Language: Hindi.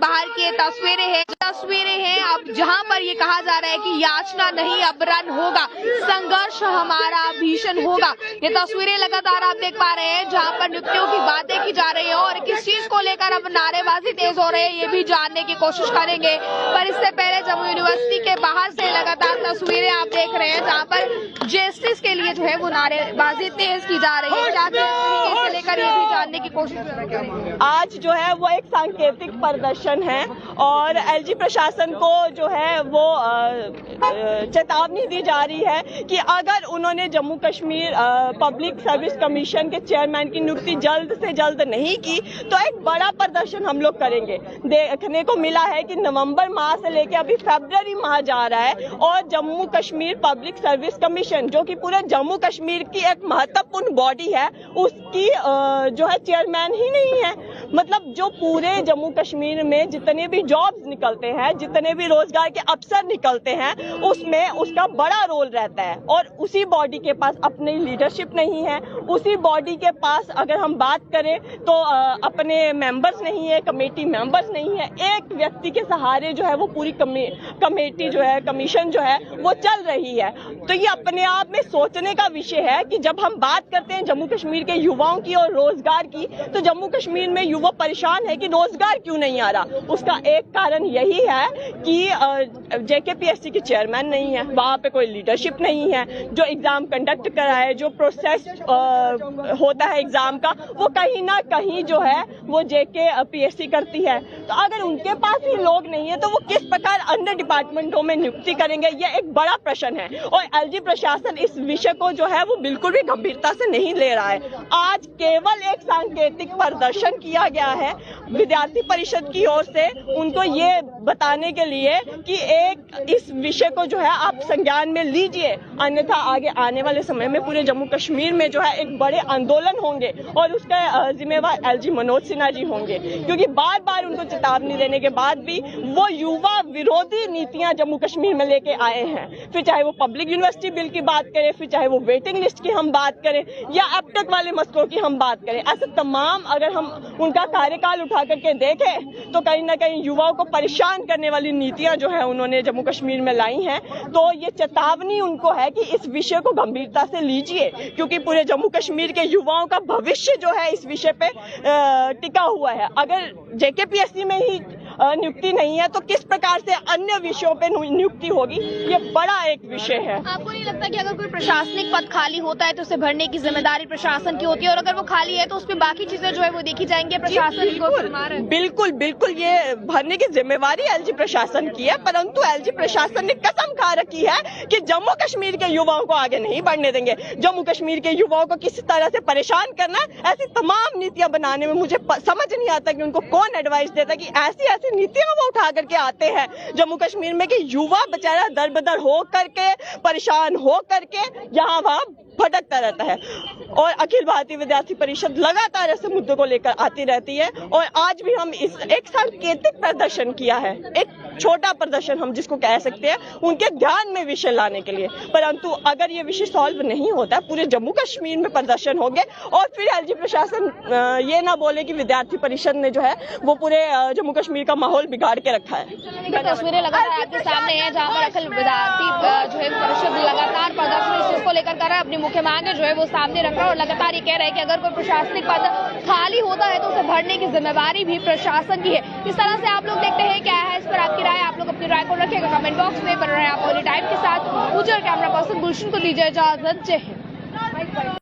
बाहर की तस्वीरें हैं अब जहां पर ये कहा जा रहा है कि याचना नहीं अब रन होगा, संघर्ष हमारा भीषण होगा। ये तस्वीरें लगातार आप देख पा रहे हैं जहां पर नियुक्तियों की बातें की जा रही है और किस चीज को लेकर अब नारेबाजी तेज हो रही है ये भी जानने की कोशिश करेंगे। पर इससे पहले जम्मू यूनिवर्सिटी के बाहर से लगातार तस्वीरें आप देख रहे हैं जहां पर जस्टिस के लिए जो है वो नारेबाजी तेज की जा रही है। क्या इससे लेकर ये भी जानने की कोशिश करेंगे। आज जो है वो एक सांकेतिक प्रदर्शन है और एलजी प्रशासन को जो है वो चेतावनी दी जा रही है कि अगर उन्होंने Jammu Kashmir public service commission के चेयरमैन की नियुक्ति जल्द से जल्द नहीं की तो एक बड़ा प्रदर्शन हम लोग करेंगे। देखने को मिला है कि नवंबर माह से लेकर अभी फरवरी माह जा रहा है और Jammu Kashmir public service commission जो कि पूरे जम्मू कश्मीर की एक महत्वपूर्ण बॉडी है उसकी जो है चेयरमैन ही नहीं है। मतलब जो पूरे जम्मू कश्मीर में जितने भी जॉब्स निकलते हैं, जितने भी रोजगार के अवसर निकलते हैं उसमें उसका बड़ा रोल रहता है और उसी बॉडी के पास अपनी लीडरशिप नहीं है। उसी बॉडी के पास अगर हम बात करें तो अपने मेंबर्स नहीं है, कमेटी मेंबर्स नहीं है। एक व्यक्ति के सहारे जो है वो पूरी कमेटी जो है, कमीशन जो है वो चल रही है। तो ये अपने आप में सोचने का विषय है कि जब हम बात करते हैं जम्मू कश्मीर के युवाओं की और रोजगार की तो जम्मू कश्मीर में युवा परेशान है कि रोजगार क्यों नहीं आ रहा। उसका एक कारण यही है कि जेकेपीएससी की चेयरमैन नहीं है, वहां पे कोई लीडरशिप नहीं है। जो एग्जाम कंडक्ट कराए, जो प्रोसेस होता है एग्जाम का वो कहीं ना कहीं जो है वो जेकेपीएससी करती है। तो अगर उनके पास ही लोग नहीं है तो वो किस प्रकार अन्य डिपार्टमेंटों में नियुक्ति करेंगे, ये एक बड़ा प्रश्न है। और एलजी प्रशासन इस विषय को जो है वो बिल्कुल भी गंभीरता से नहीं ले रहा है। आज केवल एक सांकेतिक प्रदर्शन किया गया है विद्यार्थी परिषद की ओर से उनको ये बताने के लिए कि एक इस विषय को जो है आप संज्ञान में लीजिए, अन्यथा आगे आने वाले समय में पूरे जम्मू कश्मीर में जो है एक बड़े आंदोलन होंगे और उसका जिम्मेवार एलजी मनोज सिन्हा जी होंगे। क्योंकि बार बार उनको चेतावनी देने के बाद भी वो युवा विरोधी नीतियां जम्मू कश्मीर में लेके आए हैं। फिर चाहे वो पब्लिक यूनिवर्सिटी बिल की बात करें, फिर चाहे वो वेटिंग लिस्ट की हम बात करें या अब तक वाले मसलों की हम बात करें, ऐसे तमाम अगर हम उनका कार्यकाल उठा करके देखें तो कहीं ना कहीं युवाओं को परेशान करने वाली नीतियां जो है उन्होंने जम्मू कश्मीर में लाई हैं। तो ये चेतावनी उनको है कि इस विषय को गंभीरता से लीजिए क्योंकि पूरे जम्मू कश्मीर के युवाओं का भविष्य जो है इस विषय पे टिका हुआ है। अगर जेकेपीएससी में ही नियुक्ति नहीं है तो किस प्रकार से अन्य विषयों पे नियुक्ति होगी, ये बड़ा एक विषय है। आपको नहीं लगता कि अगर कोई प्रशासनिक पद खाली होता है तो उसे भरने की जिम्मेदारी प्रशासन की होती है और अगर वो खाली है तो उसमें बाकी चीजें जो है वो देखी जाएंगी प्रशासन को? बिल्कुल ये भरने की जिम्मेवारी एलजी प्रशासन की है, परंतु एलजी प्रशासन ने कसम खा रखी है कि जम्मू कश्मीर के युवाओं को आगे नहीं बढ़ने देंगे। जम्मू कश्मीर के युवाओं को किसी तरह से परेशान करना, ऐसी तमाम नीतियां बनाने में मुझे समझ नहीं आता कि उनको कौन एडवाइस देता कि ऐसी नीतियां वो उठा करके आते हैं जम्मू कश्मीर में कि युवा बेचारा दर-बदर हो करके, परेशान हो करके यहाँ वहाँ भटकता रहता है। और अखिल भारतीय विद्यार्थी परिषद लगातार ऐसे मुद्दों को लेकर आती रहती है और आज भी हम इस एक सांकेतिक प्रदर्शन किया है, एक छोटा प्रदर्शन हम जिसको कह सकते हैं, उनके ध्यान में विषय लाने के लिए। परंतु अगर ये विषय सॉल्व नहीं होता पूरे जम्मू कश्मीर में प्रदर्शन होंगे और फिर एलजी प्रशासन ये ना बोले कि विद्यार्थी परिषद ने जो है वो पूरे जम्मू कश्मीर का माहौल बिगाड़ के रखा है। तस्वीरें लगातार आपके सामने है जहाँ पर अखिल विद्यार्थी जो है परिषद लगातार प्रदर्शन इस चीज को लेकर कर रहा है, अपनी मुख्य मांग जो है वो सामने रख रहा है और लगातार ये कह रहे हैं कि अगर कोई प्रशासनिक पद खाली होता है तो उसे भरने की जिम्मेवारी भी प्रशासन की है। इस तरह से आप लोग देखते हैं क्या है इस पर आपकी राय, आप लोग अपनी राय को रखिएगा कमेंट बॉक्स में। बन रहे हैं आप टाइम के साथ, कैमरा पर्सन गुलशन को दीजिए इजाजत। जय हिंद।